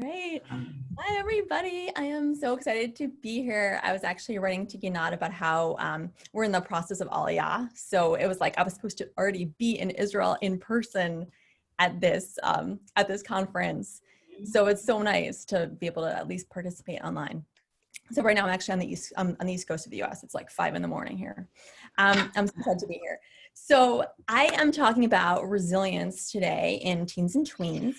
Great. Hi, everybody. I am so excited to be here. I was actually writing to Ginat about how we're in the process of Aliyah. So it was like I was supposed to already be in Israel in person at this conference. So it's so nice to be able to at least participate online. So right now I'm actually on the east coast of the US. It's like 5 in the morning here. I'm so excited to be here. So I am talking about resilience today in teens and tweens.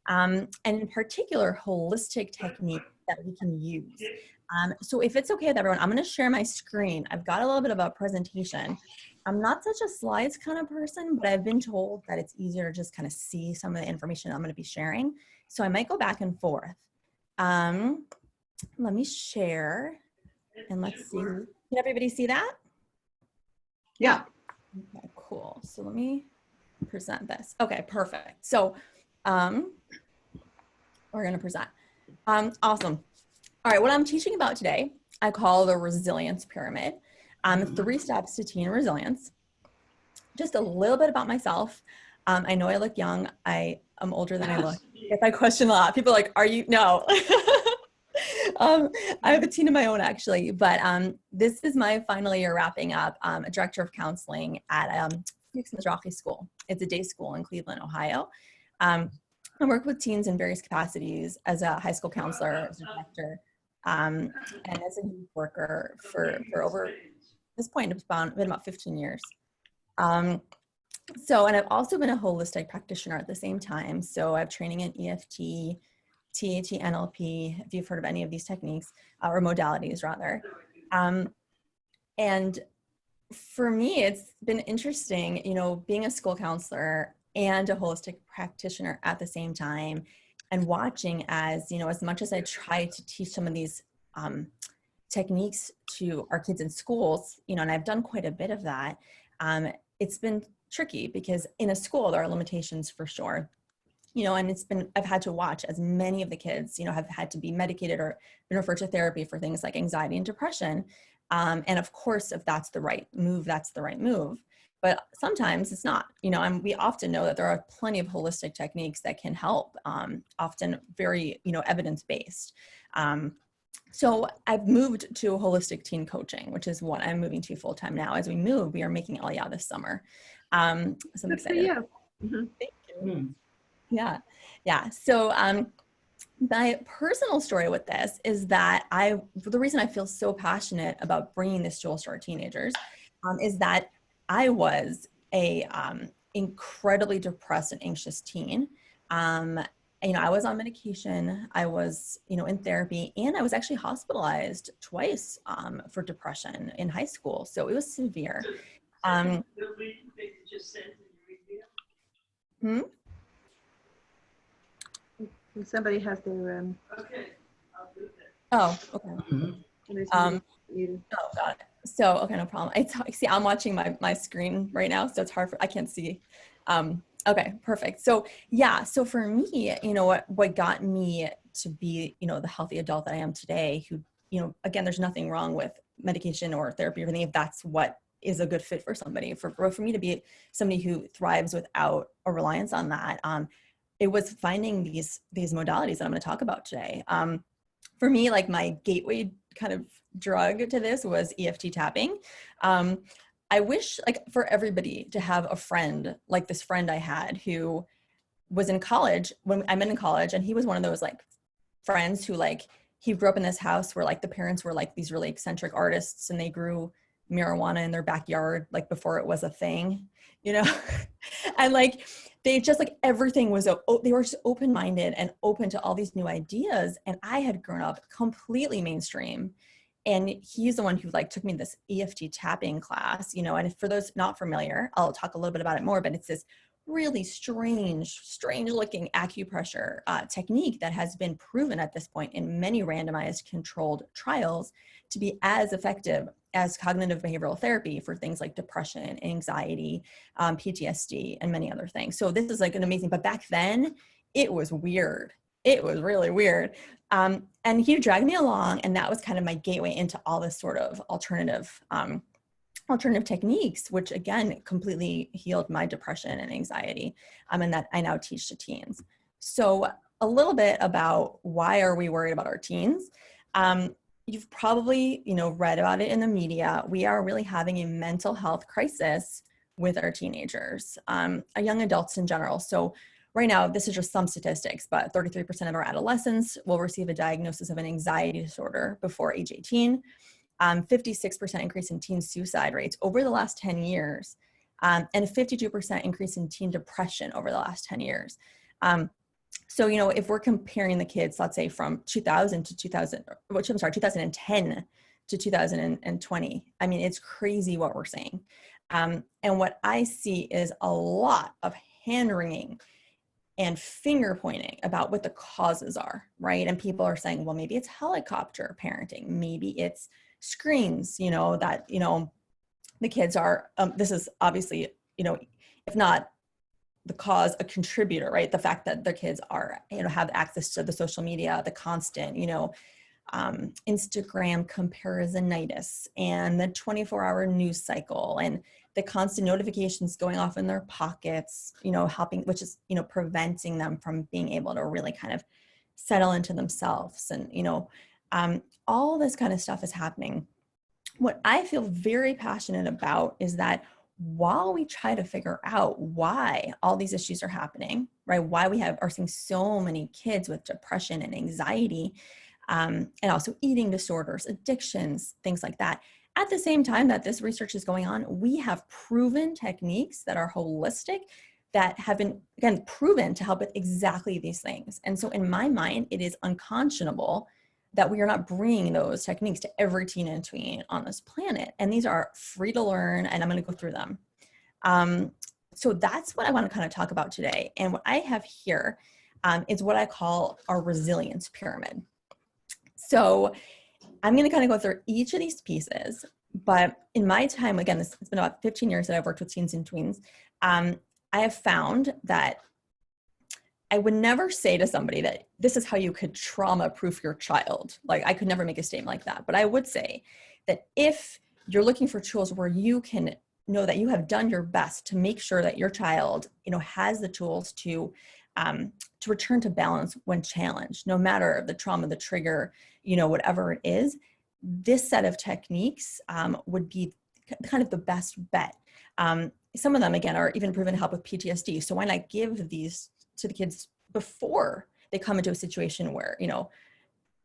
And in particular, holistic techniques that we can use. So if it's okay with everyone, I'm going to share my screen. I've got a little bit of a presentation. I'm not such a slides kind of person, but I've been told that it's easier to just kind of see some of the information I'm going to be sharing. So I might go back and forth. Let me share and let's see. Can everybody see that? Yeah. Okay, cool. So let me present this. Okay, perfect. So we're going to present. Awesome. All right, what I'm teaching about today, I call the resilience pyramid. 3 steps to teen resilience. Just a little bit about myself. I know I look young. I am older than I look. If I question a lot, people are like, are you? No. I have a teen of my own actually, but this is my final year wrapping up, a director of counseling at Mizrahi School. It's a day school in Cleveland, Ohio. I work with teens in various capacities as a high school counselor, as a director, and as a youth worker for over this point, it's been about 15 years. And I've also been a holistic practitioner at the same time. So I have training in EFT, TAT, NLP, if you've heard of any of these techniques, or modalities rather. And for me, it's been interesting, you know, being a school counselor and a holistic practitioner at the same time, and watching as, you know, as much as I try to teach some of these techniques to our kids in schools, you know, and I've done quite a bit of that, it's been tricky because in a school, there are limitations for sure. You know, and I've had to watch as many of the kids, you know, have had to be medicated or been referred to therapy for things like anxiety and depression. And of course, if that's the right move, that's the right move. But sometimes it's not, you know, and we often know that there are plenty of holistic techniques that can help, often very, you know, evidence-based. So I've moved to holistic teen coaching, which is what I'm moving to full-time now. As we move, we are making Aliyah this summer. So I'm excited. Mm-hmm. Thank you. Yeah. So my personal story with this is that the reason I feel so passionate about bringing this tools to our teenagers is that I was a incredibly depressed and anxious teen. You know, I was on medication, I was, you know, in therapy, and I was actually hospitalized twice for depression in high school. So it was severe. Somebody has their okay, I'll do that. Oh, okay. Oh, got it. So, okay, no problem. See, I'm watching my screen right now, so it's hard I can't see. Okay, perfect. So yeah, so for me, you know, what got me to be, you know, the healthy adult that I am today, who, you know, again, there's nothing wrong with medication or therapy or anything if that's what is a good fit for somebody. For me to be somebody who thrives without a reliance on that, it was finding these modalities that I'm going to talk about today. For me, like my gateway kind of drug to this was EFT tapping. I wish, like, for everybody to have a friend like this friend I had who was in college when I met in college, and he was one of those like friends who, like, he grew up in this house where like the parents were like these really eccentric artists and they grew marijuana in their backyard like before it was a thing, you know. And like they just like everything was they were just open-minded and open to all these new ideas, and I had grown up completely mainstream. And he's the one who like took me to this EFT tapping class, you know, and for those not familiar, I'll talk a little bit about it more, but it's this really strange looking acupressure technique that has been proven at this point in many randomized controlled trials to be as effective as cognitive behavioral therapy for things like depression, anxiety, PTSD, and many other things. So this is like an amazing, but back then it was weird. It was really weird. And he dragged me along, and that was kind of my gateway into all this sort of alternative techniques, which again, completely healed my depression and anxiety, and that I now teach to teens. So a little bit about why are we worried about our teens. You've probably, read about it in the media. We are really having a mental health crisis with our teenagers, our young adults in general. So right now, this is just some statistics, but 33% of our adolescents will receive a diagnosis of an anxiety disorder before age 18. 56% increase in teen suicide rates over the last 10 years, and a 52% increase in teen depression over the last 10 years. So, if we're comparing the kids, let's say from 2010 to 2020, I mean, it's crazy what we're seeing. And what I see is a lot of hand-wringing and finger pointing about what the causes are, right? And people are saying, well, maybe it's helicopter parenting. Maybe it's screens, that, the kids are, this is obviously, if not the cause, a contributor, right? The fact that their kids are, have access to the social media, the constant, Instagram comparisonitis and the 24-hour news cycle and the constant notifications going off in their pockets, helping, which is, preventing them from being able to really kind of settle into themselves. And, all this kind of stuff is happening. What I feel very passionate about is that while we try to figure out why all these issues are happening, right? Why we are seeing so many kids with depression and anxiety, and also eating disorders, addictions, things like that. At the same time that this research is going on, we have proven techniques that are holistic that have been, again, proven to help with exactly these things. And so in my mind, it is unconscionable that we are not bringing those techniques to every teen and tween on this planet. And these are free to learn, and I'm going to go through them. So that's what I want to kind of talk about today. And what I have here is what I call our resilience pyramid. So I'm going to kind of go through each of these pieces, but in my time, again, it's been about 15 years that I've worked with teens and tweens. I have found that I would never say to somebody that this is how you could trauma-proof your child. Like, I could never make a statement like that. But I would say that if you're looking for tools where you can know that you have done your best to make sure that your child, has the tools to return to balance when challenged, no matter the trauma, the trigger, whatever it is, this set of techniques would be kind of the best bet. Some of them, again, are even proven to help with PTSD. So why not give these to the kids before they come into a situation where,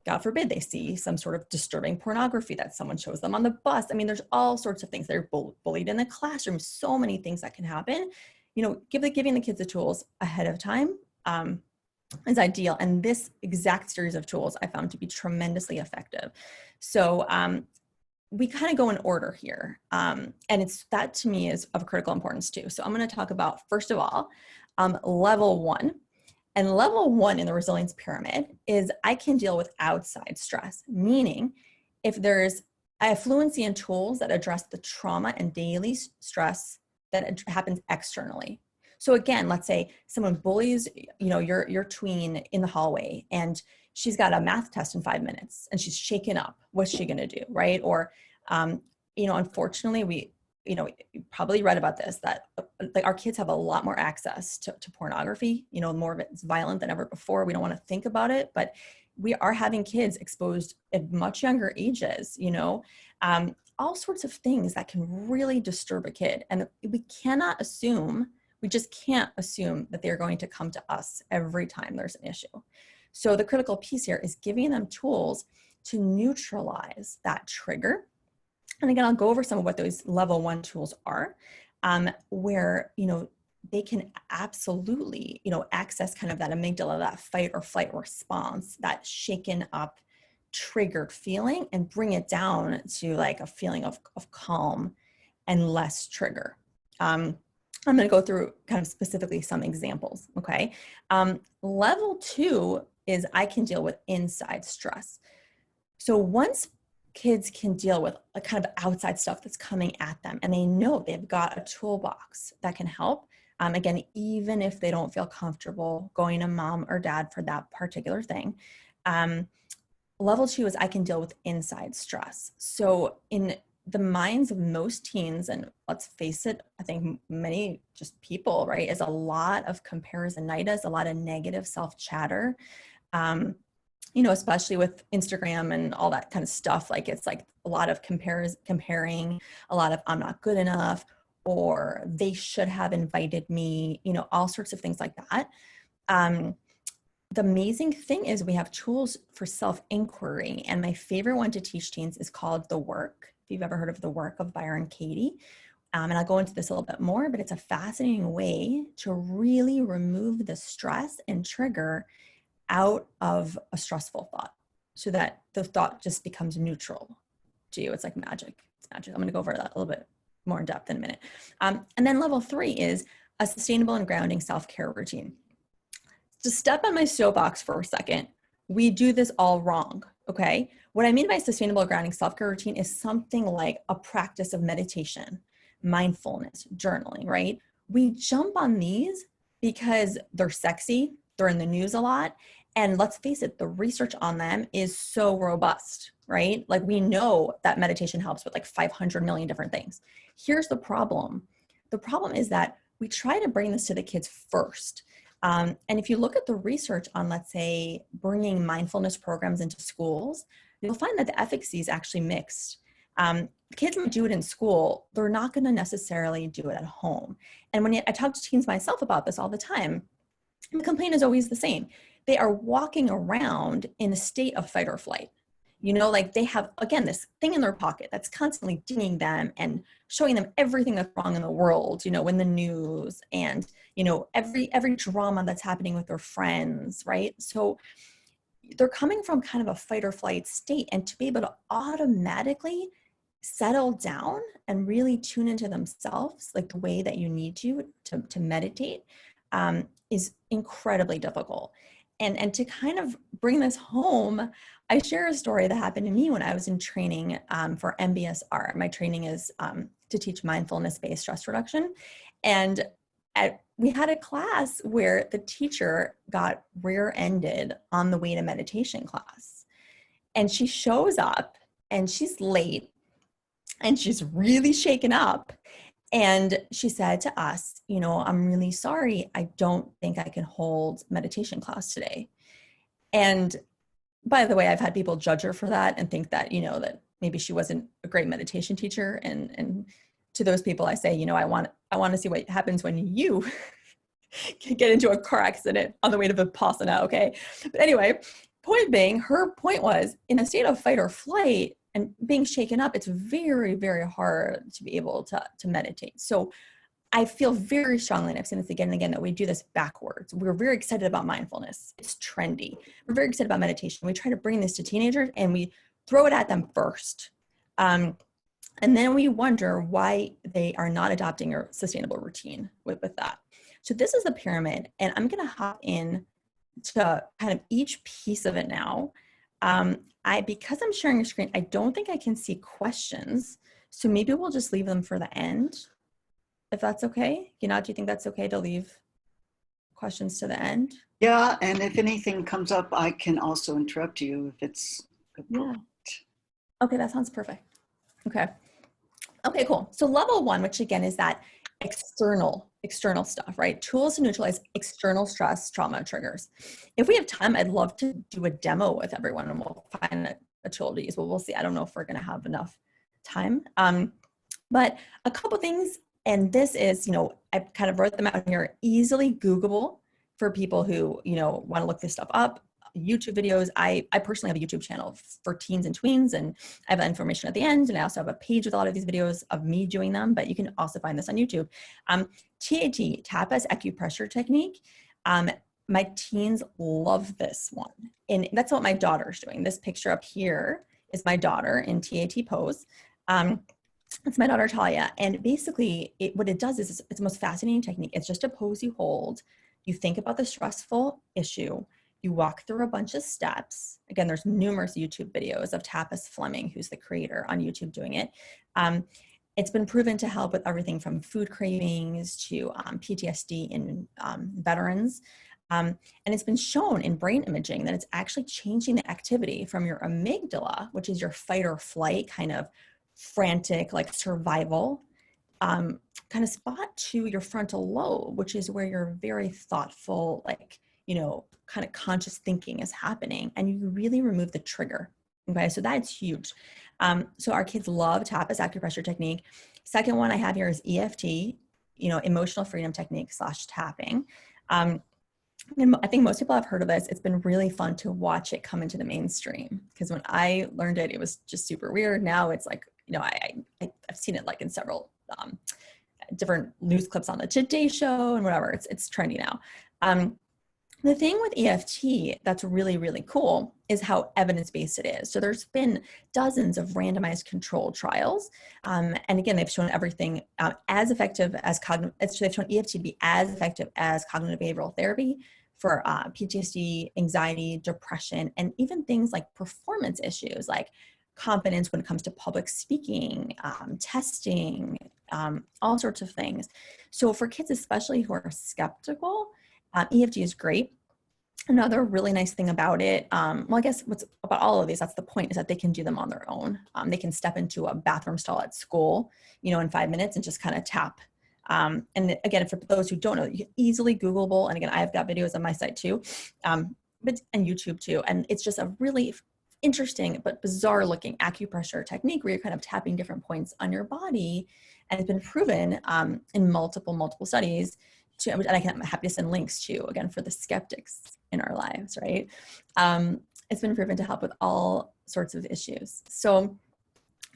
God forbid, they see some sort of disturbing pornography that someone shows them on the bus. I mean, there's all sorts of things. They're bullied in the classroom, so many things that can happen. Giving the kids the tools ahead of time is ideal. And this exact series of tools I found to be tremendously effective. So we kind of go in order here. And that to me is of critical importance too. So I'm going to talk about, first of all, level one. And level one in the resilience pyramid is I can deal with outside stress, meaning if I have fluency in tools that address the trauma and daily stress that happens externally. So again, let's say someone bullies, your tween in the hallway and she's got a math test in 5 minutes and she's shaken up. What's she going to do, right? Or, unfortunately, you probably read about this, that like our kids have a lot more access to pornography, more of it's violent than ever before. We don't want to think about it, but we are having kids exposed at much younger ages, all sorts of things that can really disturb a kid. And we just can't assume that they're going to come to us every time there's an issue. So the critical piece here is giving them tools to neutralize that trigger. And again, I'll go over some of what those level one tools are, where, they can absolutely, access kind of that amygdala, that fight or flight response, that shaken up, triggered feeling, and bring it down to like a feeling of calm and less trigger. I'm going to go through kind of specifically some examples, okay? Level two is I can deal with inside stress. So once kids can deal with a kind of outside stuff that's coming at them and they know they've got a toolbox that can help, again, even if they don't feel comfortable going to mom or dad for that particular thing. Level two is I can deal with inside stress. So in the minds of most teens, and let's face it, I think many just people, right, is a lot of comparisonitis, a lot of negative self-chatter. You know, especially with Instagram and all that kind of stuff, like it's like a lot of comparing, a lot of I'm not good enough, or they should have invited me, you know, all sorts of things like that. The amazing thing is we have tools for self-inquiry, and my favorite one to teach teens is called The Work. If you've ever heard of The Work of Byron Katie. And I'll go into this a little bit more, but it's a fascinating way to really remove the stress and trigger out of a stressful thought so that the thought just becomes neutral to you. It's like magic. It's magic. I'm going to go over that a little bit more in depth in a minute. And then level 3 is a sustainable and grounding self-care routine. To step on my soapbox for a second, we do this all wrong, okay? What I mean by sustainable grounding self-care routine is something like a practice of meditation, mindfulness, journaling, right? We jump on these because they're sexy, they're in the news a lot, and let's face it, the research on them is so robust, right? Like we know that meditation helps with like 500 million different things. Here's the problem. The problem is that we try to bring this to the kids first. And if you look at the research on, let's say, bringing mindfulness programs into schools, you'll find that the efficacy is actually mixed. Kids might do it in school, they're not going to necessarily do it at home. And when I talk to teens myself about this all the time, the complaint is always the same. They are walking around in a state of fight or flight. You know, like they have, again, this thing in their pocket that's constantly dinging them and showing them everything that's wrong in the world, you know, in the news and, you know, every drama that's happening with their friends, right? So they're coming from kind of a fight or flight state, and to be able to automatically settle down and really tune into themselves, like the way that you need to meditate, is incredibly difficult. And to kind of bring this home, I share a story that happened to me when I was in training for MBSR. My training is to teach mindfulness-based stress reduction. And we had a class where the teacher got rear-ended on the way to meditation class. And she shows up and she's late and she's really shaken up. And she said to us, you know, I'm really sorry. I don't think I can hold meditation class today. And by the way, I've had people judge her for that and think that, you know, that maybe she wasn't a great meditation teacher. And to those people, I say, you know, I want to see what happens when you get into a car accident on the way to Vipassana, okay? But anyway, point being, her point was, in a state of fight or flight and being shaken up, it's very, very hard to be able to meditate. So I feel very strongly, and I've seen this again and again, that we do this backwards. We're very excited about mindfulness. It's trendy. We're very excited about meditation. We try to bring this to teenagers and we throw it at them first. And then we wonder why they are not adopting a sustainable routine with that. So this is the pyramid, and I'm going to hop in to kind of each piece of it now. Because I'm sharing a screen, I don't think I can see questions. So maybe we'll just leave them for the end, if that's okay. You know, do you think that's okay to leave questions to the end? Yeah, and if anything comes up, I can also interrupt you if it's appropriate. Yeah. Okay, that sounds perfect. Okay. Okay, cool. So level 1, which again is that external stuff, right? Tools to neutralize external stress, trauma, triggers. If we have time, I'd love to do a demo with everyone and we'll find a tool to use, but we'll see. I don't know if we're going to have enough time. But a couple things, and this is, you know, I kind of wrote them out here, easily Googleable for people who, you know, want to look this stuff up. YouTube videos. I personally have a YouTube channel for teens and tweens, and I have that information at the end. And I also have a page with a lot of these videos of me doing them, but you can also find this on YouTube. TAT, Tapas Acupressure Technique. My teens love this one. And that's what my daughter's doing. This picture up here is my daughter in TAT pose. It's my daughter Talia. And basically what it does is it's the most fascinating technique. It's just a pose you hold. You think about the stressful issue. You walk through a bunch of steps. Again, there's numerous YouTube videos of Tapas Fleming, who's the creator, on YouTube doing it. It's been proven to help with everything from food cravings to PTSD in veterans. And it's been shown in brain imaging that it's actually changing the activity from your amygdala, which is your fight or flight kind of frantic, like survival, kind of spot to your frontal lobe, which is where your very thoughtful, like, kind of conscious thinking is happening, and you really remove the trigger. Okay, so that's huge. So our kids love TAP as acupressure technique. Second one I have here is EFT, emotional freedom technique / tapping. And I think most people have heard of this. It's been really fun to watch it come into the mainstream, because when I learned it, it was just super weird. Now it's like, I've seen it like in several different news clips on the Today Show and whatever. It's trendy now. The thing with EFT that's really, really cool is how evidence-based it is. So there's been dozens of randomized controlled trials. And again, they've shown everything as effective as they've shown EFT to be as effective as cognitive behavioral therapy for PTSD, anxiety, depression, and even things like performance issues, like confidence when it comes to public speaking, testing, all sorts of things. So for kids, especially who are skeptical, EFT is great. Another really nice thing about it, well, I guess what's about all of these, that's the point, is that they can do them on their own. They can step into a bathroom stall at school, in 5 minutes and just kind of tap. And again, for those who don't know, easily Googleable. And again, I've got videos on my site too, and YouTube too. And it's just a really interesting but bizarre looking acupressure technique where you're kind of tapping different points on your body. And it's been proven in multiple studies and I'm happy to send links to, again, for the skeptics in our lives, right? It's been proven to help with all sorts of issues. So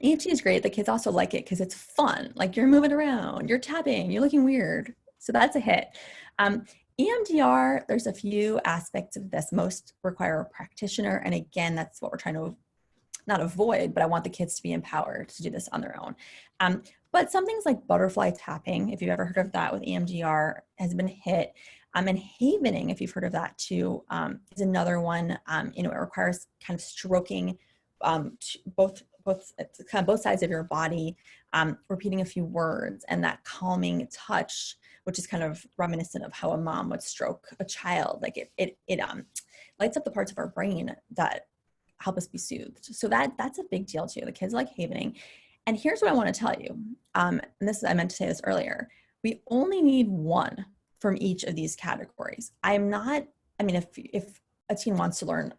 EFT is great. The kids also like it because it's fun. Like, you're moving around, you're tapping, you're looking weird. So that's a hit. EMDR, there's a few aspects of this. Most require a practitioner. And again, that's what we're trying to not avoid, but I want the kids to be empowered to do this on their own. But some things like butterfly tapping, if you've ever heard of that with EMDR, has been hit. And havening, if you've heard of that too, is another one. It requires kind of stroking both sides of your body, repeating a few words, and that calming touch, which is kind of reminiscent of how a mom would stroke a child. Like it lights up the parts of our brain that help us be soothed. So that's a big deal too. The kids like havening. And here's what I want to tell you. And I meant to say this earlier. We only need one from each of these categories. If a teen wants to learn,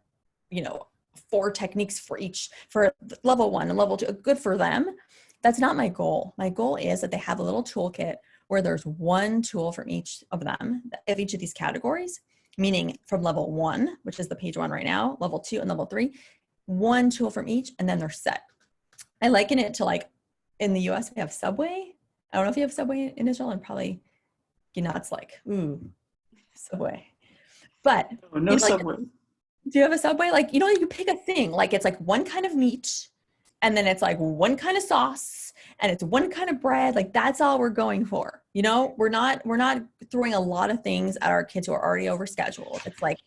4 techniques for level 1 and level 2, good for them. That's not my goal. My goal is that they have a little toolkit where there's one tool from each of each of these categories, meaning from level 1, which is the page 1 right now, level 2 and level 3, one tool from each, and then they're set. I liken it to, like, in the US, we have Subway. I don't know if you have Subway in Israel, and probably, it's like, ooh, Subway. But no Subway. Do you have a Subway? Like, you pick a thing, like it's like one kind of meat, and then it's like one kind of sauce, and it's one kind of bread. Like, that's all we're going for. We're not throwing a lot of things at our kids who are already overscheduled. It's like,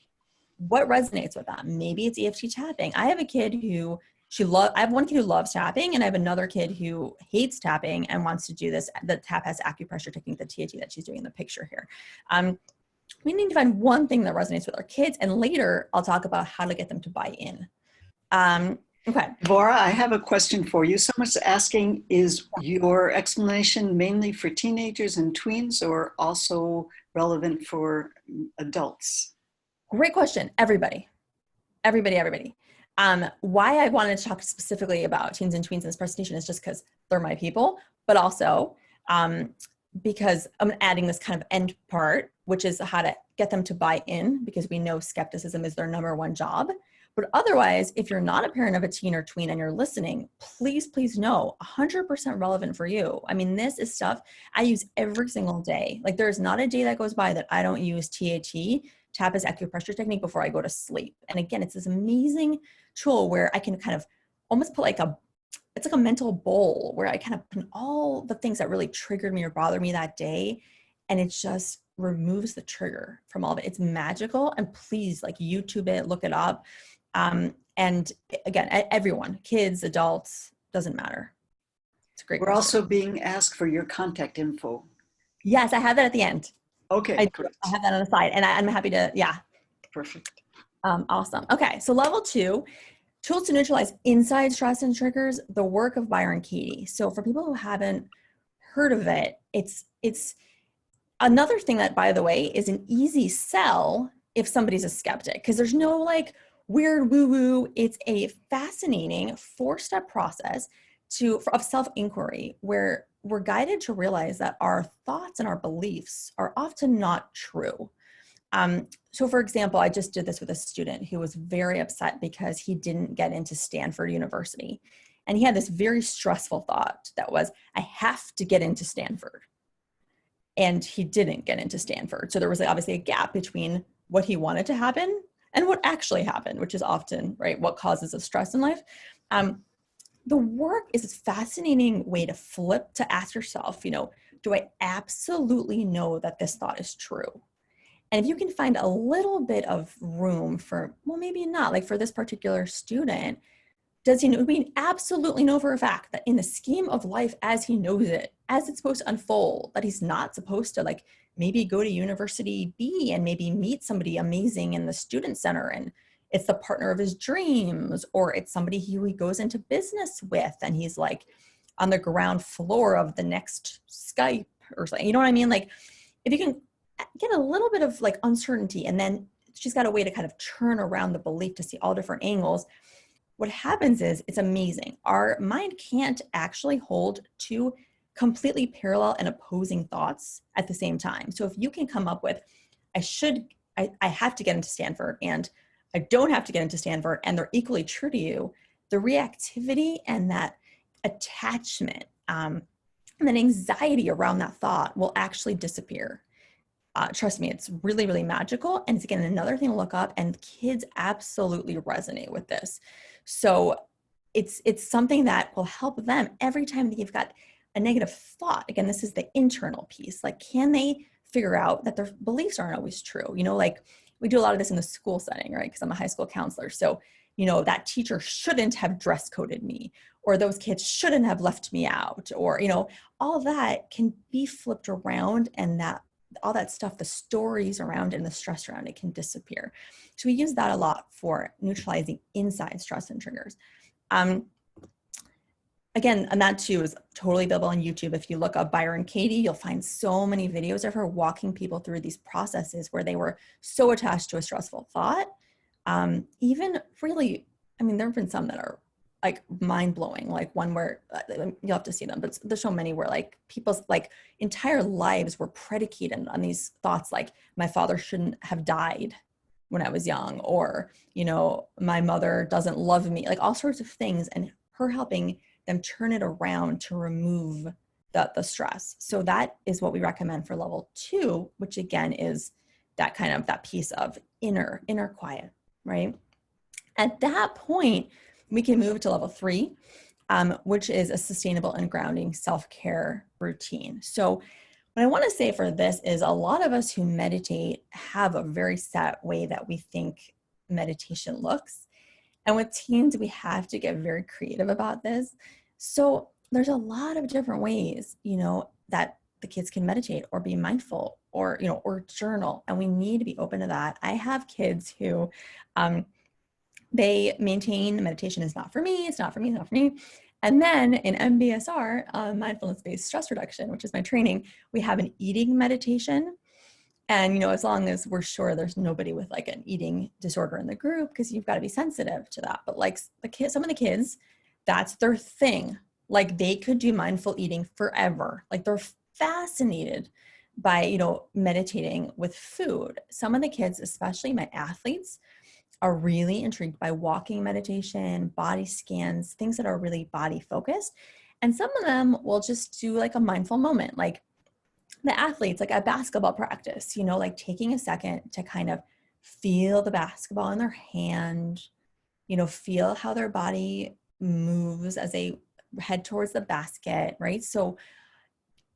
what resonates with them? Maybe it's EFT tapping. I have a kid who I have one kid who loves tapping, and I have another kid who hates tapping and wants to do this. The tap has acupressure technique, the TAT that she's doing in the picture here. We need to find one thing that resonates with our kids, and later I'll talk about how to get them to buy in. Okay. Devorah, I have a question for you. Someone's asking, is your explanation mainly for teenagers and tweens, or also relevant for adults? Great question. Everybody. Why I wanted to talk specifically about teens and tweens in this presentation is just because they're my people, but also because I'm adding this kind of end part, which is how to get them to buy in, because we know skepticism is their number one job. But otherwise, if you're not a parent of a teen or tween and you're listening, please know 100% relevant for you. I mean, this is stuff I use every single day. Like, there's not a day that goes by that I don't use TAT, tap as acupressure technique, before I go to sleep. And again, it's this amazing tool where I can kind of almost put it's like a mental bowl where I kind of put all the things that really triggered me or bothered me that day. And it just removes the trigger from all of it. It's magical. And please, like, YouTube it, look it up. And again, everyone, kids, adults, doesn't matter. It's a great We're question. also being asked for your contact info. Yes, I have that at the end. Okay, I have that on the side, and I'm happy to, yeah. Perfect. Awesome. Okay, so level 2, Tools to neutralize inside stress and triggers, the work of Byron Katie. So for people who haven't heard of it, it's another thing that, by the way, is an easy sell if somebody's a skeptic, because there's no like weird woo-woo. It's a fascinating 4-step process of self-inquiry where we're guided to realize that our thoughts and our beliefs are often not true. So for example, I just did this with a student who was very upset because he didn't get into Stanford University. And he had this very stressful thought that was, I have to get into Stanford. And he didn't get into Stanford. So there was obviously a gap between what he wanted to happen and what actually happened, which is often, right, what causes us stress in life. The work is a fascinating way to flip, to ask yourself, do I absolutely know that this thought is true? And if you can find a little bit of room for, well, maybe not, like for this particular student, does he absolutely know for a fact that in the scheme of life as he knows it, as it's supposed to unfold, that he's not supposed to like maybe go to university B and maybe meet somebody amazing in the student center and it's the partner of his dreams, or it's somebody who he goes into business with and he's like on the ground floor of the next Skype or something, you know what I mean? Like if you can get a little bit of like uncertainty and then she's got a way to kind of turn around the belief to see all different angles, what happens is it's amazing. Our mind can't actually hold two completely parallel and opposing thoughts at the same time. So if you can come up with, I have to get into Stanford and I don't have to get into Stanford, and they're equally true to you, the reactivity and that attachment and then anxiety around that thought will actually disappear. Trust me, it's really, really magical. And it's, again, another thing to look up, and kids absolutely resonate with this. So it's something that will help them every time that you've got a negative thought. Again, this is the internal piece. Like, can they figure out that their beliefs aren't always true? Like we do a lot of this in the school setting, right? Because I'm a high school counselor. So, that teacher shouldn't have dress coded me, or those kids shouldn't have left me out, or, all that can be flipped around, and all that stuff, the stories around it and the stress around it can disappear. So we use that a lot for neutralizing inside stress and triggers. Again, and that too is totally available on YouTube. If you look up Byron Katie, you'll find so many videos of her walking people through these processes where they were so attached to a stressful thought. Even really, there have been some that are like mind-blowing, like one where you'll have to see them, but there's so many where like people's like entire lives were predicated on these thoughts, like my father shouldn't have died when I was young, or my mother doesn't love me, like all sorts of things, and her helping them turn it around to remove the stress. So that is what we recommend for level 2, which again is that kind of that piece of inner quiet, right? At that point, we can move to level 3, which is a sustainable and grounding self-care routine. So what I want to say for this is a lot of us who meditate have a very set way that we think meditation looks. And with teens, we have to get very creative about this. So there's a lot of different ways, that the kids can meditate or be mindful or, or journal. And we need to be open to that. I have kids who, they maintain meditation is not for me, it's not for me, it's not for me. And then in MBSR, mindfulness-based stress reduction, which is my training, we have an eating meditation. And, as long as we're sure there's nobody with like an eating disorder in the group, because you've got to be sensitive to that. But like some of the kids, that's their thing. Like they could do mindful eating forever. Like they're fascinated by, meditating with food. Some of the kids, especially my athletes, are really intrigued by walking meditation, body scans, things that are really body focused. And some of them will just do like a mindful moment, like the athletes, like at basketball practice, like taking a second to kind of feel the basketball in their hand, feel how their body moves as they head towards the basket, right? So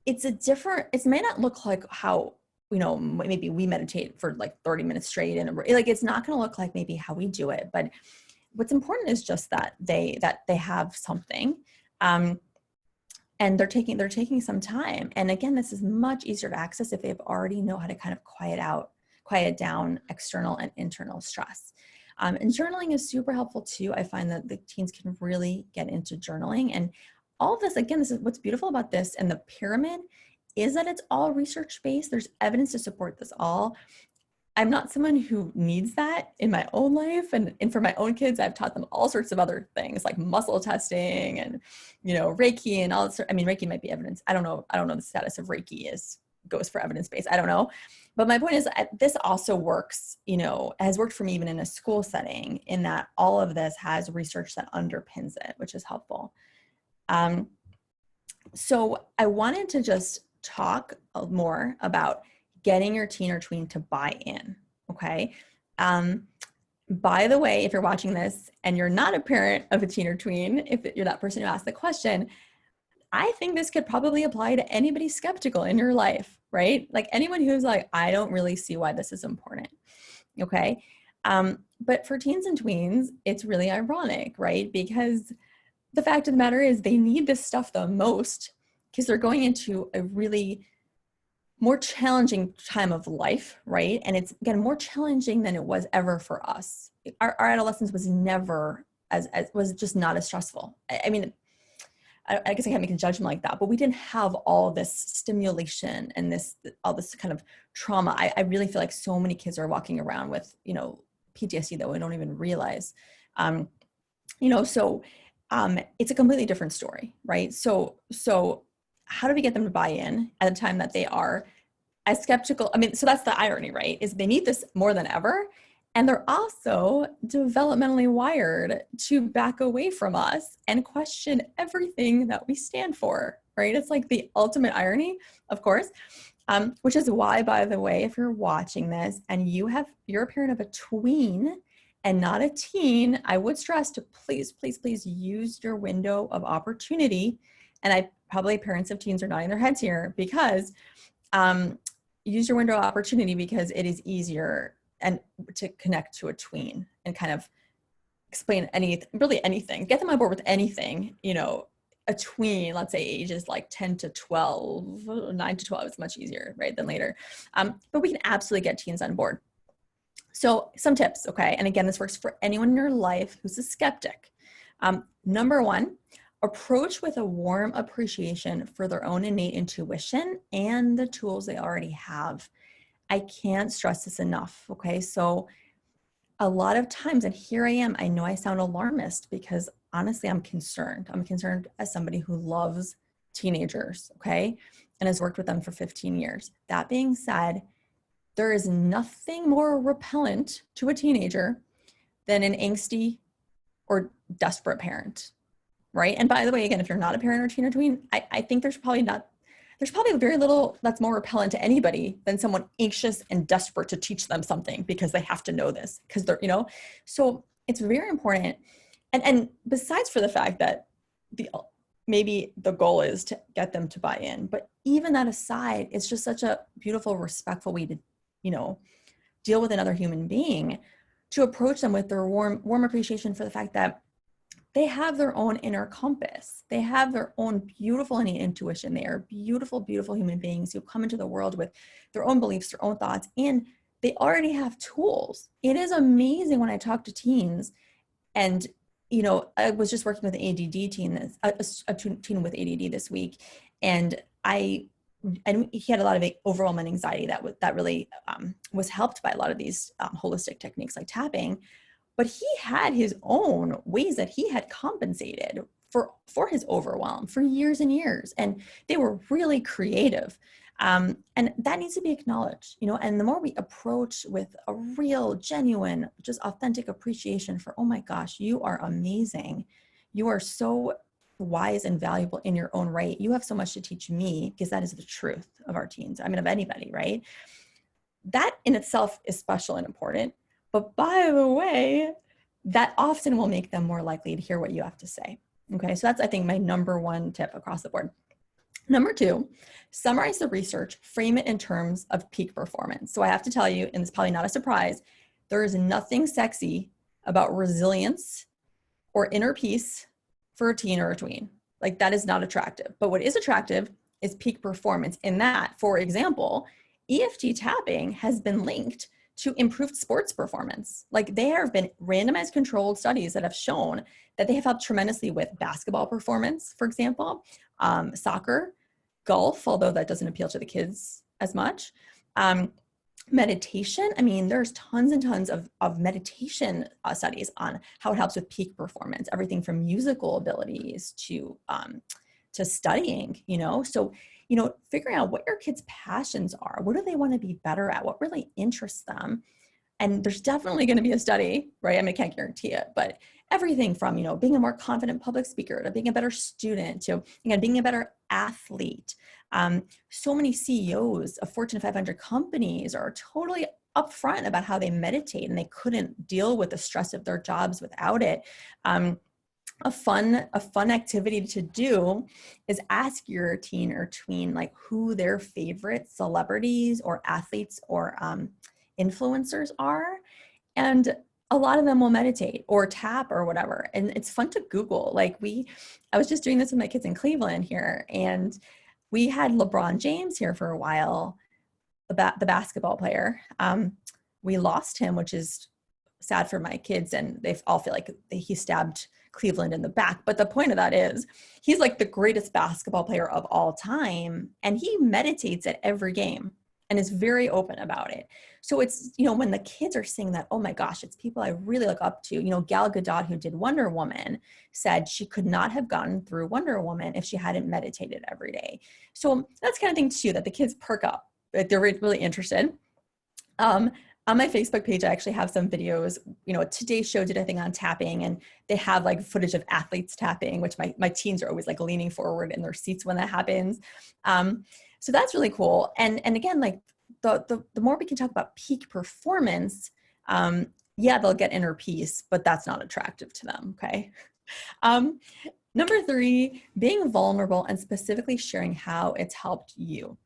it may not look like how, maybe we meditate for like 30 minutes straight and like, it's not going to look like maybe how we do it, but what's important is just that they have something, and they're taking some time. And again, this is much easier to access if they've already know how to kind of quiet down external and internal stress. And journaling is super helpful too. I find that the teens can really get into journaling. And all of this, again, this is what's beautiful about this and the pyramid is that it's all research-based. There's evidence to support this all. I'm not someone who needs that in my own life. And for my own kids, I've taught them all sorts of other things like muscle testing and, Reiki and all that. I mean, Reiki might be evidence. I don't know the status of Reiki goes for evidence-based. I don't know. But my point is this also works, has worked for me even in a school setting in that all of this has research that underpins it, which is helpful. So I wanted to just talk more about getting your teen or tween to buy in, okay? By the way, if you're watching this and you're not a parent of a teen or tween, if you're that person who asked the question, I think this could probably apply to anybody skeptical in your life, right? Like anyone who's like, I don't really see why this is important, okay? But for teens and tweens, it's really ironic, right? Because the fact of the matter is they need this stuff the most because they're going into a really more challenging time of life, right? And it's, again, more challenging than it was ever for us. Our adolescence was never was just not as stressful. I mean, I guess I can't make a judgment like that, but we didn't have all this stimulation and all this kind of trauma. I really feel like so many kids are walking around with, PTSD that we don't even realize. So it's a completely different story, right? So how do we get them to buy in at a time that they are as skeptical? I mean, so that's the irony, right? Is they need this more than ever. And they're also developmentally wired to back away from us and question everything that we stand for, right? It's like the ultimate irony, of course, which is why, by the way, if you're watching this and you're a parent of a tween and not a teen, I would stress to please, please, please use your window of opportunity. And probably parents of teens are nodding their heads here because use your window of opportunity because it is easier and to connect to a tween and kind of explain anything, get them on board with anything, a tween, let's say ages like 10 to 12, 9 to 12 is much easier, right, than later. But we can absolutely get teens on board. So some tips, okay? And again, this works for anyone in your life who's a skeptic. Number one, approach with a warm appreciation for their own innate intuition and the tools they already have. I can't stress this enough, okay? So a lot of times, and here I am, I know I sound alarmist because honestly, I'm concerned. I'm concerned as somebody who loves teenagers, okay? And has worked with them for 15 years. That being said, there is nothing more repellent to a teenager than an angsty or desperate parent, right? And by the way, again, if you're not a parent or teen or tween, I think there's probably very little that's more repellent to anybody than someone anxious and desperate to teach them something because they have to know this because they're, so it's very important. And besides for the fact that maybe the goal is to get them to buy in, but even that aside, it's just such a beautiful, respectful way to, deal with another human being, to approach them with their warm appreciation for the fact that they have their own inner compass. They have their own beautiful innate intuition. They are beautiful, beautiful human beings who come into the world with their own beliefs, their own thoughts, and they already have tools. It is amazing when I talk to teens, and I was just working with an ADD teen, a teen with ADD this week, and he had a lot of overwhelming anxiety that really was helped by a lot of these holistic techniques like tapping. But he had his own ways that he had compensated for his overwhelm for years and years. And they were really creative. And that needs to be acknowledged, and the more we approach with a real, genuine, just authentic appreciation for, oh my gosh, you are amazing. You are so wise and valuable in your own right. You have so much to teach me, because that is the truth of our teens. I mean, of anybody, right? That in itself is special and important. But by the way, that often will make them more likely to hear what you have to say. Okay, so that's, I think, my number one tip across the board. Number two, summarize the research, frame it in terms of peak performance. So I have to tell you, and it's probably not a surprise, there is nothing sexy about resilience or inner peace for a teen or a tween. Like, that is not attractive. But what is attractive is peak performance in that, for example, EFT tapping has been linked to improved sports performance. Like there have been randomized controlled studies that have shown that they have helped tremendously with basketball performance, for example, soccer, golf, although that doesn't appeal to the kids as much. Meditation. I mean, there's tons and tons of meditation studies on how it helps with peak performance, everything from musical abilities to studying, you know? So, you know, figuring out what your kids' passions are, what do they want to be better at, what really interests them. And there's definitely going to be a study, right? I mean, I can't guarantee it, but everything from, you know, being a more confident public speaker to being a better student to, again, being a better athlete. So many CEOs of Fortune 500 companies are totally upfront about how they meditate, and they couldn't deal with the stress of their jobs without it. A fun activity to do is ask your teen or tween like who their favorite celebrities or athletes or influencers are, and a lot of them will meditate or tap or whatever. And it's fun to Google. Like I was just doing this with my kids in Cleveland here, and we had LeBron James here for a while, the basketball player. We lost him, which is sad for my kids, and they all feel like he stabbed Cleveland in the back. But the point of that is he's like the greatest basketball player of all time, and he meditates at every game and is very open about it. So it's, you know, when the kids are seeing that, oh my gosh, it's people I really look up to. You know, Gal Gadot, who did Wonder Woman, said she could not have gotten through Wonder Woman if she hadn't meditated every day. So that's kind of thing too, that the kids perk up, that they're really interested. On my Facebook page, I actually have some videos. You know, Today's Show did a thing on tapping, and they have like footage of athletes tapping, which my teens are always like leaning forward in their seats when that happens. So that's really cool. And again, like the more we can talk about peak performance, yeah, they'll get inner peace, but that's not attractive to them, okay? Number 3, being vulnerable and specifically sharing how it's helped you.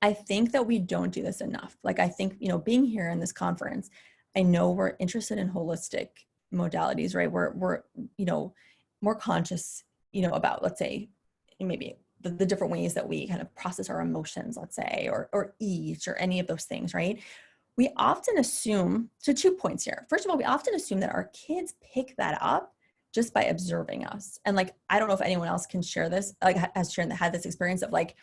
I think that we don't do this enough. Like, I think, you know, being here in this conference, I know we're interested in holistic modalities, right? We're, you know, more conscious, you know, about, let's say, maybe the different ways that we kind of process our emotions, let's say, or eat, or any of those things, right? We often assume, so 2 points here. First of all, we often assume that our kids pick that up just by observing us. And like, I don't know if anyone else can share this, like has had this experience of like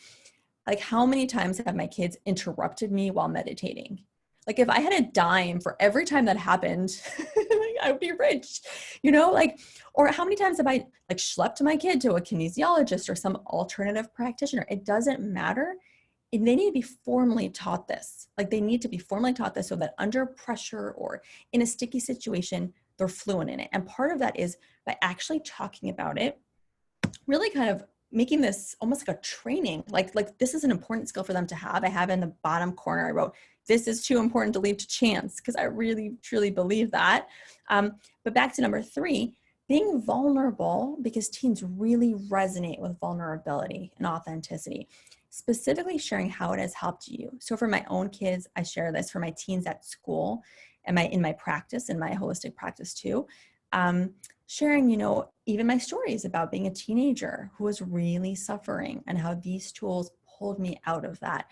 how many times have my kids interrupted me while meditating? Like if I had a dime for every time that happened, I would be rich, you know, like, or how many times have I like schlepped my kid to a kinesiologist or some alternative practitioner? It doesn't matter. They need to be formally taught this. Like they need to be formally taught this so that under pressure or in a sticky situation, they're fluent in it. And part of that is by actually talking about it, really kind of making this almost like a training, like this is an important skill for them to have. I have in the bottom corner, I wrote, this is too important to leave to chance, because I really, truly believe that. But back to number 3, being vulnerable, because teens really resonate with vulnerability and authenticity, specifically sharing how it has helped you. So for my own kids, I share this. For my teens at school and in my practice, in my holistic practice too, sharing, you know, even my stories about being a teenager who was really suffering and how these tools pulled me out of that.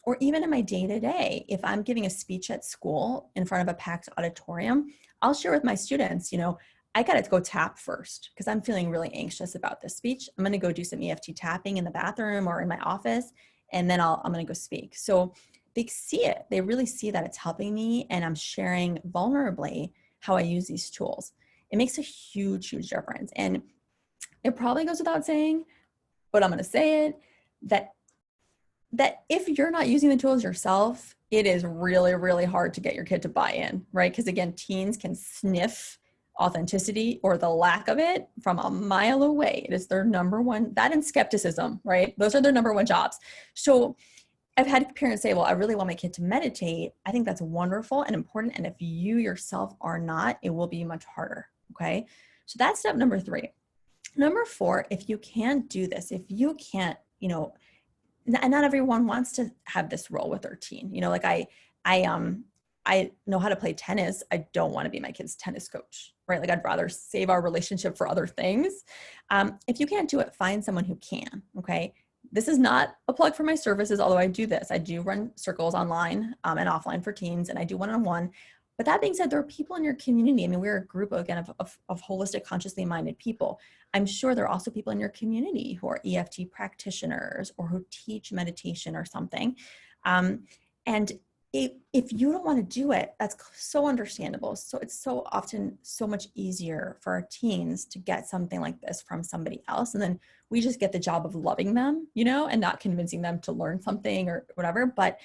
Or even in my day-to-day, if I'm giving a speech at school in front of a packed auditorium, I'll share with my students, you know, I got to go tap first because I'm feeling really anxious about this speech. I'm going to go do some EFT tapping in the bathroom or in my office, and then I'm going to go speak. So they see it. They really see that it's helping me, and I'm sharing vulnerably how I use these tools. It makes a huge, huge difference. And it probably goes without saying, but I'm going to say it, that if you're not using the tools yourself, it is really, really hard to get your kid to buy in, right? Because again, teens can sniff authenticity or the lack of it from a mile away. It is their number one, that and skepticism, right? Those are their number one jobs. So I've had parents say, well, I really want my kid to meditate. I think that's wonderful and important. And if you yourself are not, it will be much harder. Okay. So that's step number 3. Number 4, if you can't do this, if you can't, you know, and not everyone wants to have this role with their teen, you know, like I know how to play tennis. I don't want to be my kid's tennis coach, right? Like I'd rather save our relationship for other things. If you can't do it, find someone who can. Okay. this is not a plug for my services, although I do this. I do run circles online and offline for teens, and I do one-on-one. But that being said, there are people in your community. I mean, we're a group, again, of holistic, consciously minded people. I'm sure there are also people in your community who are EFT practitioners or who teach meditation or something. And if you don't want to do it, that's so understandable. So it's so often so much easier for our teens to get something like this from somebody else. And then we just get the job of loving them, you know, and not convincing them to learn something or whatever. But,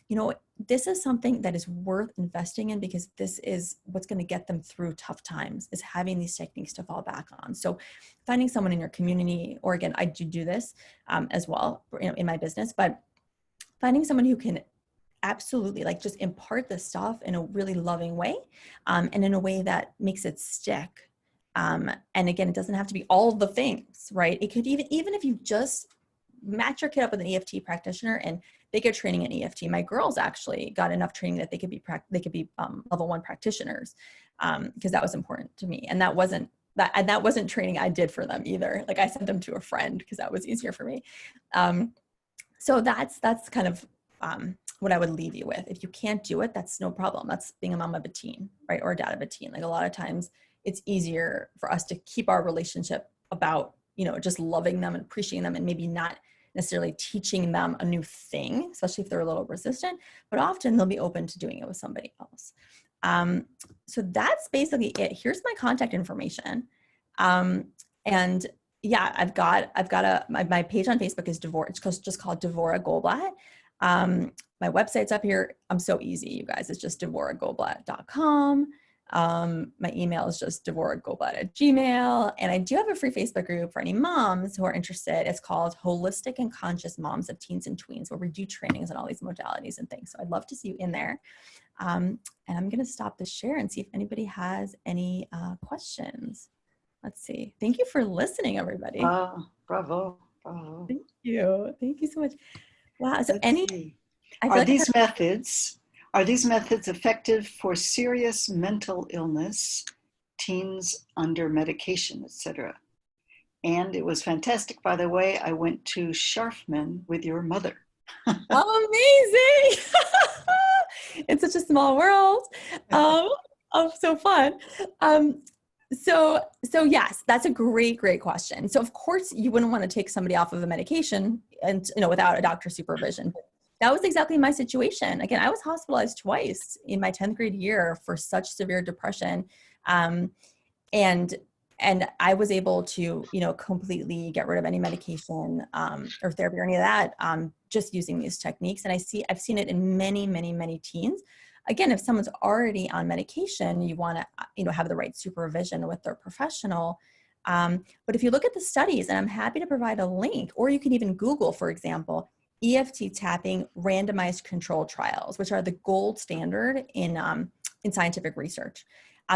you know, this is something that is worth investing in, because this is what's going to get them through tough times, is having these techniques to fall back on. So finding someone in your community, or again, I do this as well, you know, in my business, but finding someone who can absolutely like just impart this stuff in a really loving way, and in a way that makes it stick. And again, it doesn't have to be all the things, right? It could even if you just match your kid up with an EFT practitioner and they get training in EFT. My girls actually got enough training that they could be level 1 practitioners, because that was important to me. And that wasn't training I did for them either. Like I sent them to a friend because that was easier for me. So that's kind of what I would leave you with. If you can't do it, that's no problem. That's being a mom of a teen, right? Or a dad of a teen. Like a lot of times it's easier for us to keep our relationship about, you know, just loving them and appreciating them, and maybe not necessarily teaching them a new thing, especially if they're a little resistant, but often they'll be open to doing it with somebody else. So that's basically it. Here's my contact information. And yeah, I've got my page on Facebook is Devorah. It's just called Devorah Goldblatt. My website's up here. I'm so easy, you guys. It's just devorahgoldblatt.com. My email is just devorahgoldblatt@gmail. And I do have a free Facebook group for any moms who are interested. It's called Holistic and Conscious Moms of Teens and Tweens, where we do trainings on all these modalities and things. So I'd love to see you in there. And I'm going to stop the share and see if anybody has any questions. Let's see. Thank you for listening, everybody. Bravo. Thank you. Thank you so much. Wow. So Are these methods effective for serious mental illness, teens under medication, etc.? And it was fantastic, by the way. I went to Scharfman with your mother. Amazing. It's such a small world. So fun. So yes, that's a great question. So of course you wouldn't want to take somebody off of a medication and, you know, without a doctor's supervision. That was exactly my situation. Again, I was hospitalized twice in my 10th grade year for such severe depression. And I was able to, you know, completely get rid of any medication or therapy or any of that, just using these techniques. And I've seen it in many teens. Again, if someone's already on medication, you want to, you know, have the right supervision with their professional. But if you look at the studies, and I'm happy to provide a link, or you can even Google, for example, EFT tapping randomized control trials, which are the gold standard in scientific research.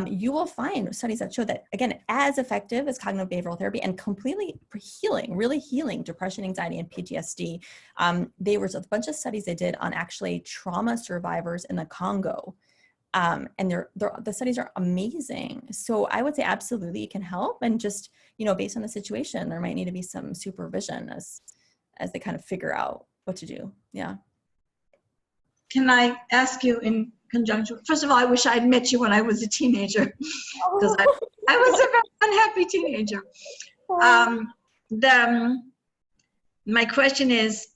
You will find studies that show that, again, as effective as cognitive behavioral therapy and completely really healing depression, anxiety, and PTSD. There was a bunch of studies they did on actually trauma survivors in the Congo. And the studies are amazing. So I would say absolutely it can help. And just, you know, based on the situation, there might need to be some supervision as they kind of figure out what to do. Yeah. Can I ask you in conjunction? First of all, I wish I'd met you when I was a teenager, because I was a very unhappy teenager. My question is,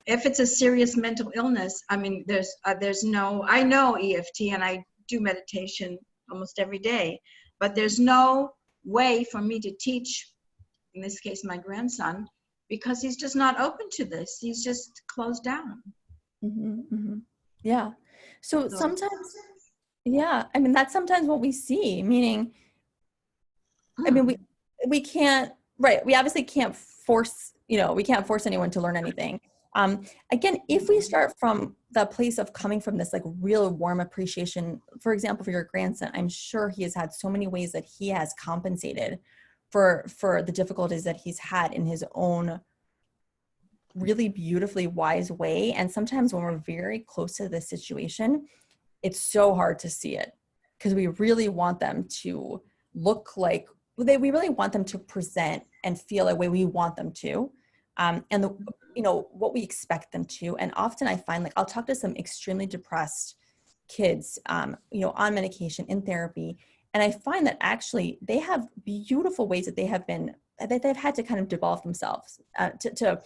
if it's a serious mental illness, I mean, I know EFT and I do meditation almost every day, but there's no way for me to teach, in this case, my grandson, because he's just not open to this. He's just closed down. Yeah. So sometimes, yeah, I mean, that's sometimes what we see, meaning, I mean, we can't, right. We obviously can't force, you know, we can't force anyone to learn anything. Again, if we start from the place of coming from this like real warm appreciation, for example, for your grandson, I'm sure he has had so many ways that he has compensated for the difficulties that he's had in his own really beautifully wise way. And sometimes when we're very close to the situation, it's so hard to see it, because we really want them to look like we really want them to present and feel the way we want them to. and the, you know, what we expect them to. And often I find, like, I'll talk to some extremely depressed kids, you know, on medication, in therapy, and I find that actually they have beautiful ways that they've had to kind of develop themselves, to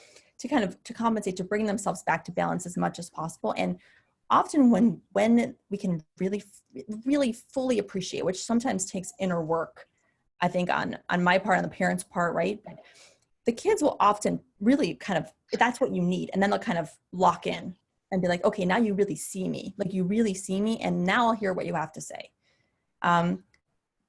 kind of to compensate, to bring themselves back to balance as much as possible. And often when we can really fully appreciate, which sometimes takes inner work, I think on my part, on the parents' part, right? But the kids will often really kind of, that's what you need. And then they'll kind of lock in and be like, okay, now you really see me. Like, you really see me, and now I'll hear what you have to say.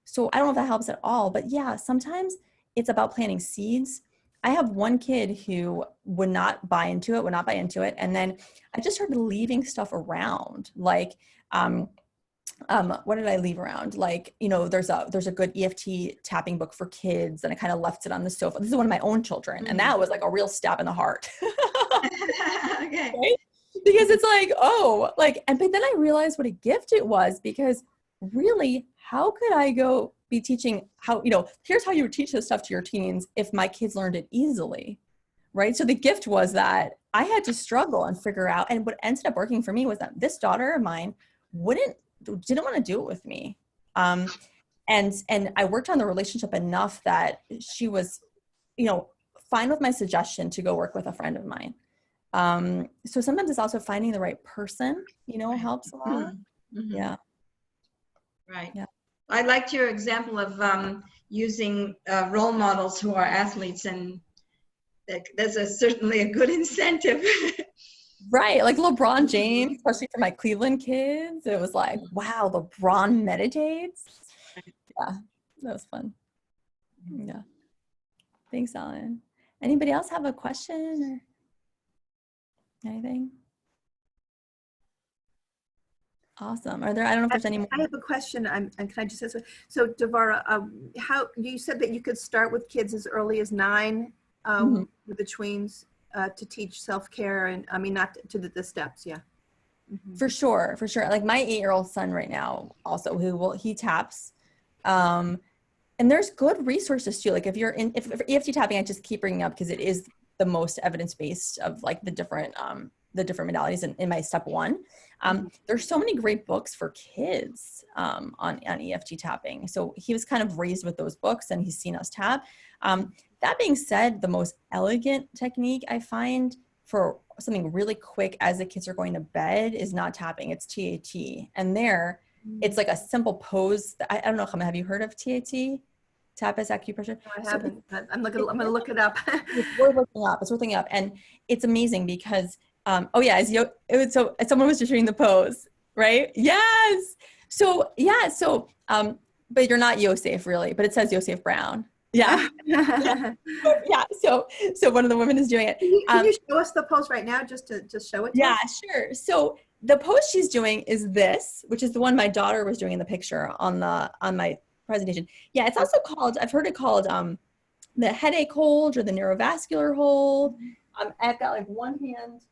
So I don't know if that helps at all, but yeah, sometimes it's about planting seeds. I have one kid who would not buy into it. And then I just started leaving stuff around. Like, what did I leave around? Like, you know, there's a good EFT tapping book for kids, and I kind of left it on the sofa. This is one of my own children. And that was like a real stab in the heart. Okay. Right? Because it's like, oh, like, but then I realized what a gift it was, because really, how could I go be teaching how, you know, here's how you would teach this stuff to your teens if my kids learned it easily, right? So the gift was that I had to struggle and figure out, and what ended up working for me was that this daughter of mine didn't want to do it with me. And I worked on the relationship enough that she was, you know, fine with my suggestion to go work with a friend of mine. So sometimes it's also finding the right person, you know, helps a lot. Mm-hmm. Yeah. Right. Yeah. I liked your example of using role models who are athletes, and there's certainly a good incentive. Right. Like LeBron James, especially for my Cleveland kids. It was like, wow, LeBron meditates. Yeah, that was fun. Yeah. Thanks, Ellen. Anybody else have a question or anything? Awesome. I don't know if there's any more. I have a question. And can I just ask? So Devorah, how you said that you could start with kids as early as 9 with the tweens to teach self-care, and I mean, not to the steps. Yeah. For sure. Like my 8-year-old son right now, also, he taps. And there's good resources too. Like if EFT tapping, I just keep bringing up because it is the most evidence-based of like the different modalities in my step 1. There's so many great books for kids on EFT tapping. So he was kind of raised with those books, and he's seen us tap. That being said, the most elegant technique I find for something really quick as the kids are going to bed is not tapping, it's TAT. And it's like a simple pose. I don't know, have you heard of TAT? Tapas acupressure? No, I haven't. I'm going to look it up. It's worth looking up. And it's amazing because, someone was just reading the pose, right? Yes. So, yeah. So, but you're not Yosef really, but it says Yosef Brown. Yeah. Yeah. So one of the women is doing it. Can you show us the pose right now, just to show it to us? Sure. So the pose she's doing is this, which is the one my daughter was doing in the picture on my presentation. Yeah, it's also called, I've heard it called the headache hold or the neurovascular hold. I've got like one hand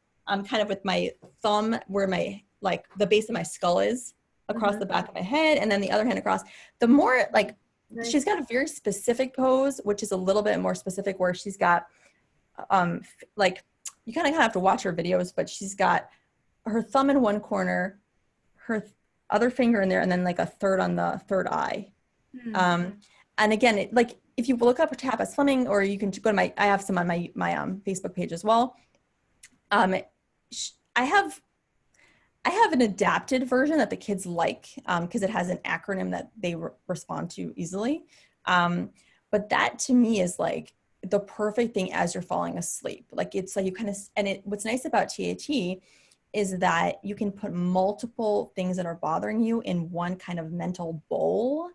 kind of with my thumb where the base of my skull is across the back of my head, and then the other hand across. The more like, she's got a very specific pose, which is a little bit more specific, where she's got like, you kind of have to watch her videos, but she's got her thumb in one corner, her other finger in there, and then like a third on the third eye. And again, like if you look up Tapas Fleming, or you can go to I have some on my Facebook page as well. I have an adapted version that the kids like, because it has an acronym that they respond to easily. But that to me is like the perfect thing as you're falling asleep. Like it's like you kind of, what's nice about TAT is that you can put multiple things that are bothering you in one kind of mental bowl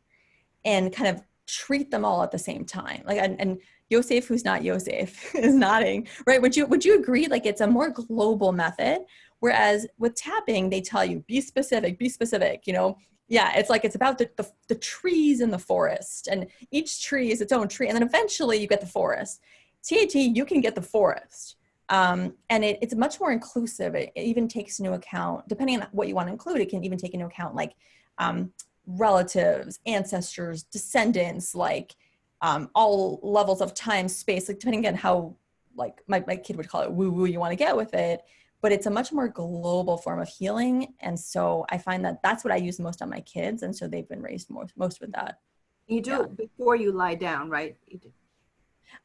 and kind of treat them all at the same time. Like, and Yosef, who's not Yosef, is nodding, right? Would you agree? Like it's a more global method, whereas with tapping, they tell you, be specific, you know? Yeah, it's like, it's about the trees in the forest, and each tree is its own tree. And then eventually you get the forest. TAT, you can get the forest. And it's much more inclusive. It even takes into account, depending on what you want to include, it can even take into account like relatives, ancestors, descendants, like all levels of time, space, like depending on how like my kid would call it woo woo you want to get with it, but it's a much more global form of healing. And so I find that that's what I use most on my kids. And so they've been raised most with that. You do it before you lie down, right? You do.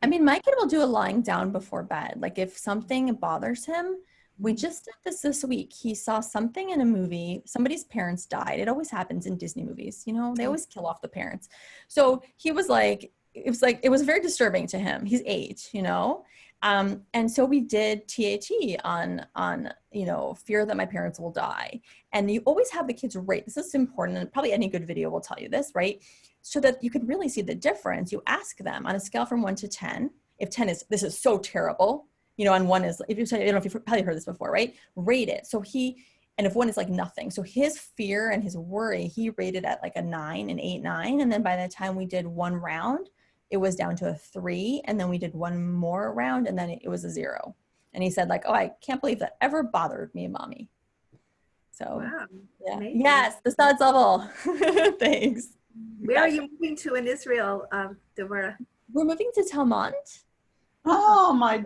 I mean, my kid will do a lying down before bed. Like if something bothers him, we just did this week. He saw something in a movie. Somebody's parents died. It always happens in Disney movies. You know, they always kill off the parents. So he was like, it was very disturbing to him. He's 8, you know? And so we did TAT on, you know, fear that my parents will die. And you always have the kids rate. This is important. And probably any good video will tell you this, right? So that you can really see the difference. You ask them on a scale from 1 to 10, if 10 is, this is so terrible, you know, and 1 is, if you say, I don't know if you've probably heard this before, right? Rate it. So and if 1 is like nothing. So his fear and his worry, he rated at like a 9, an 8, 9. And then by the time we did 1 round, it was down to a 3. And then we did 1 more round and then it was a 0. And he said like, oh, I can't believe that ever bothered me, mommy. So Wow. yeah. Amazing. Yes, the studs level. Thanks. Where are you moving to in Israel, Devorah? We're moving to Talmont. Oh, my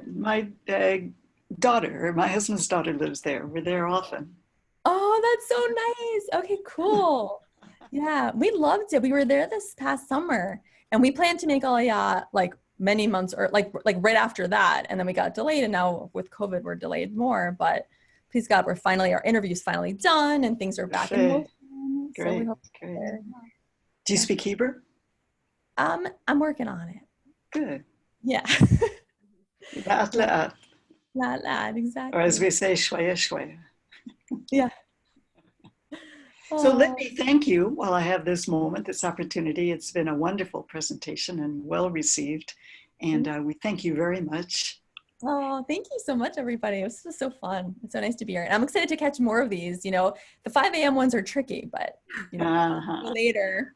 daughter, my husband's daughter lives there. We're there often. Oh, that's so nice. Okay, cool. Yeah, we loved it. We were there this past summer and we planned to make Aliyah like many months or like right after that. And then we got delayed and now with COVID, we're delayed more, but please God, our interview's finally done and things are back in motion. Great, so we hope great. Do you speak Hebrew? I'm working on it. Good. Yeah. Laat, laat. Laat, exactly. Or as we say, shwaya, shwaya. Yeah. So let me thank you while I have this moment, this opportunity. It's been a wonderful presentation and well received. And we thank you very much. Oh, thank you so much, everybody. It was just so fun. It's so nice to be here. And I'm excited to catch more of these. You know, the 5 a.m. ones are tricky, but you know, later.